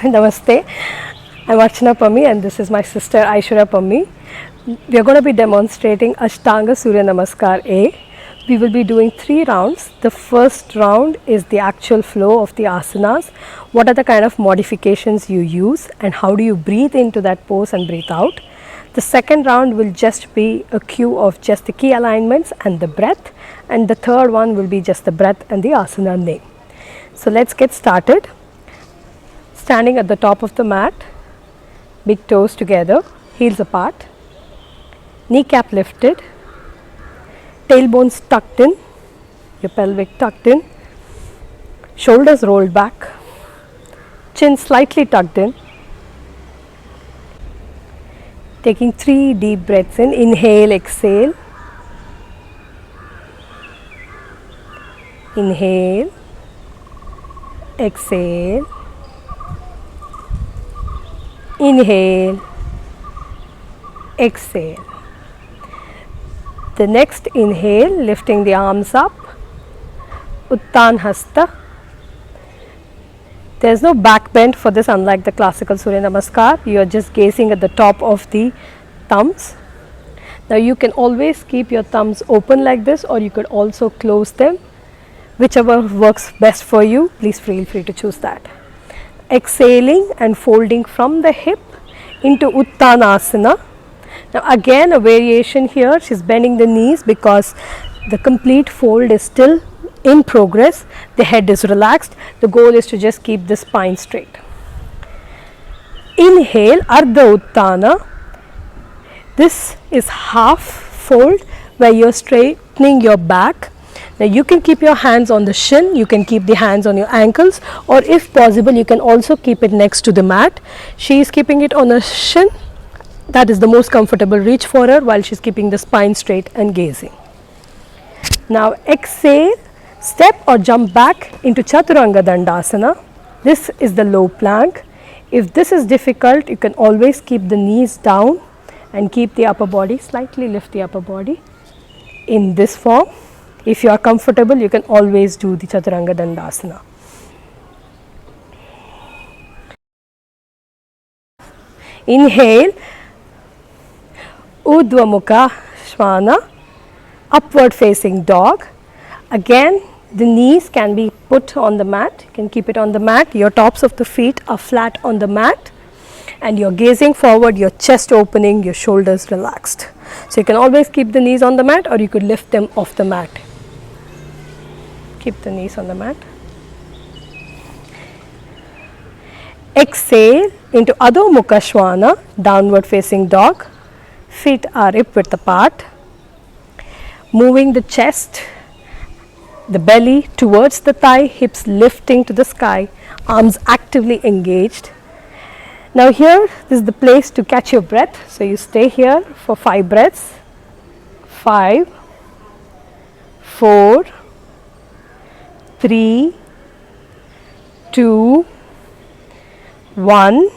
Namaste, I'm Archana Pammi and this is my sister Aishwarya Pammi. We are going to be demonstrating Ashtanga Surya Namaskar A. We will be doing 3 rounds. The first round is the actual flow of the asanas. What are the kind of modifications you use and how do you breathe into that pose and breathe out. The second round will just be a cue of just the key alignments and the breath, and the third one will be just the breath and the asana name. So let's get started. Standing at the top of the mat, big toes together, heels apart, kneecap lifted, tailbones tucked in, your pelvic tucked in, shoulders rolled back, chin slightly tucked in. Taking 3 deep breaths in, inhale, exhale, inhale, exhale, inhale, exhale. The next inhale, lifting the arms up, Uttan Hasta. There is no back bend for this, unlike the classical Surya Namaskar. You are just gazing at the top of the thumbs. Now you can always keep your thumbs open like this, or you could also close them. Whichever works best for you, please feel free to choose that. Exhaling and folding from the hip into Uttanasana. Now again a variation here, she is bending the knees because the complete fold is still in progress, the head is relaxed, the goal is to just keep the spine straight. Inhale, Ardha Uttana. This is half fold where you are straightening your back. Now you can keep your hands on the shin, you can keep the hands on your ankles, or if possible you can also keep it next to the mat. She is keeping it on her shin, that is the most comfortable reach for her, while she is keeping the spine straight and gazing. Now exhale, step or jump back into Chaturanga Dandasana. This is the low plank. If this is difficult, you can always keep the knees down and keep the upper body, slightly lift the upper body in this form. If you are comfortable, you can always do the Chaturanga Dandasana. Inhale, Urdhva Mukha Shvana, upward facing dog. Again, the knees can be put on the mat, you can keep it on the mat, your tops of the feet are flat on the mat and you are gazing forward, your chest opening, your shoulders relaxed. So you can always keep the knees on the mat or you could lift them off the mat. Keep the knees on the mat. Exhale into Adho Mukha Shvana, downward facing dog. Feet are hip width apart. Moving the chest, the belly towards the thigh, hips lifting to the sky, arms actively engaged. Now here, this is the place to catch your breath. So you stay here for 5 breaths. 5, 4, 3, 2, 1.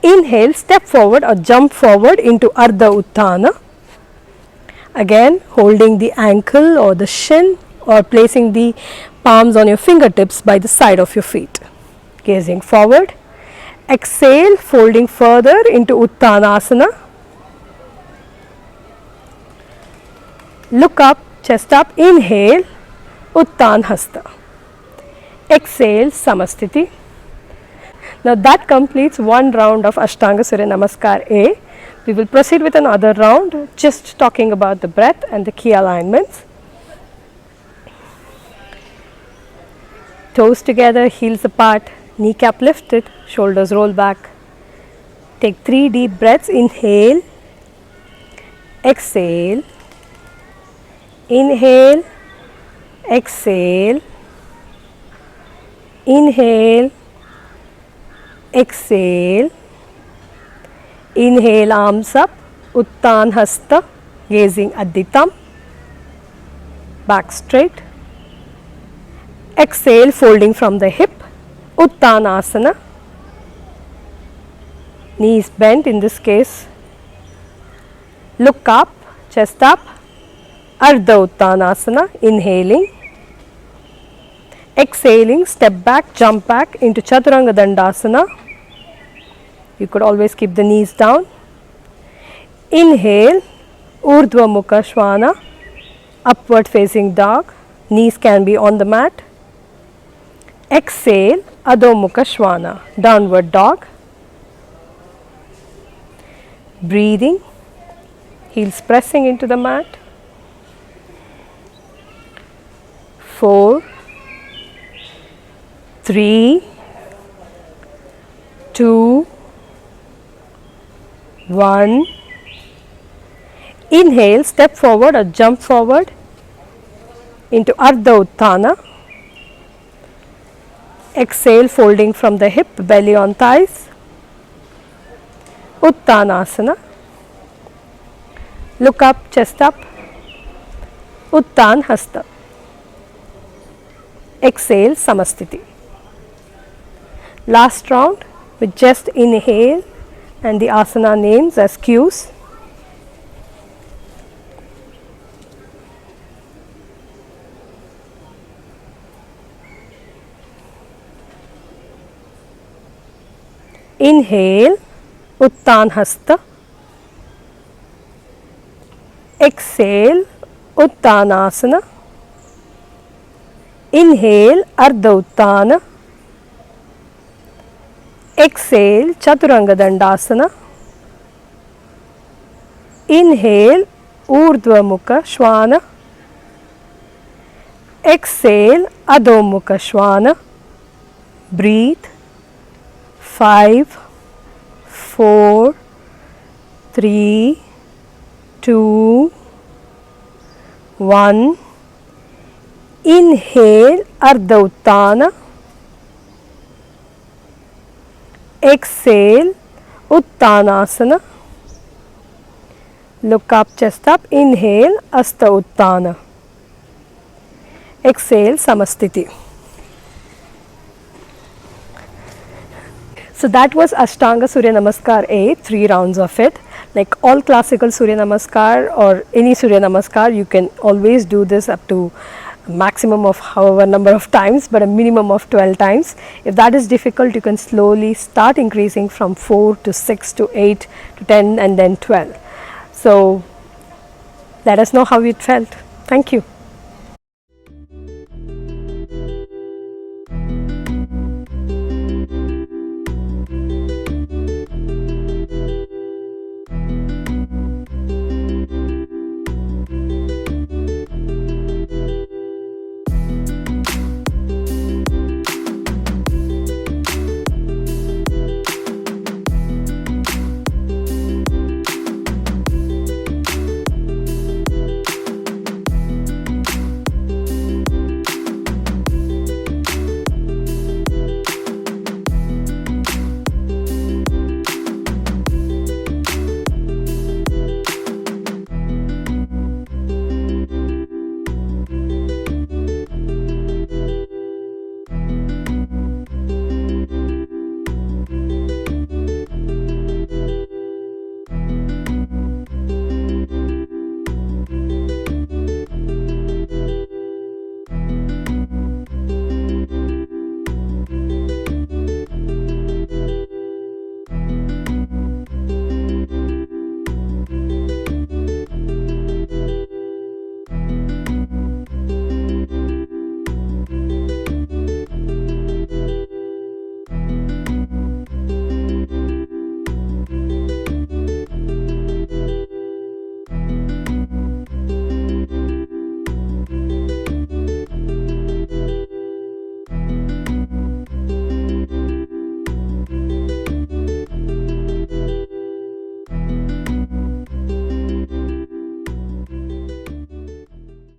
Inhale, step forward or jump forward into Ardha Uttana. Again, holding the ankle or the shin or placing the palms on your fingertips by the side of your feet. Gazing forward. Exhale, folding further into Uttanasana. Look up, chest up. Inhale, Uttan Hasta. Exhale, Samasthiti. Now that completes 1 round of Ashtanga Surya Namaskar A. We will proceed with another round, just talking about the breath and the key alignments. Toes together, heels apart, kneecap lifted, shoulders roll back. Take 3 deep breaths. Inhale, exhale, inhale, exhale, inhale, exhale, inhale, arms up, Uttan Hasta, gazing at the thumb, back straight. Exhale, folding from the hip, Uttanasana, knees bent in this case. Look up, chest up, Ardha Uttanasana, inhaling. Exhaling, step back, jump back into Chaturanga Dandasana. You could always keep the knees down. Inhale, Urdhva Mukha Shvana, upward facing dog. Knees can be on the mat. Exhale, Adho Mukha Shvana, downward dog. Breathing, heels pressing into the mat. 4, 3, 2, 1. Inhale, step forward or jump forward into Ardha Uttana. Exhale, folding from the hip, belly on thighs. Uttanasana. Look up, chest up. Uttan Hasta. Exhale, Samasthiti. Last round with just inhale and the asana names as cues. Inhale, Uttan Hasta. Exhale, Uttanasana. Inhale, Ardha Uttana. Exhale, Chaturanga Dandasana. Inhale, Urdhva Mukha Shvana. Exhale, Adho Mukha Shvana. Breathe. 5, 4, 3, 2, 1. Inhale, Ardha Uttana. Exhale, Uttanasana. Look up, chest up. Inhale, Asta Uttana. Exhale, Samasthiti. So that was Ashtanga Surya Namaskar A, 3 rounds of it. Like all classical Surya Namaskar or any Surya Namaskar, you can always do this up to a maximum of however number of times, but a minimum of 12 times. If that is difficult, you can slowly start increasing from 4 to 6 to 8 to 10 and then 12. So let us know how it felt. Thank you.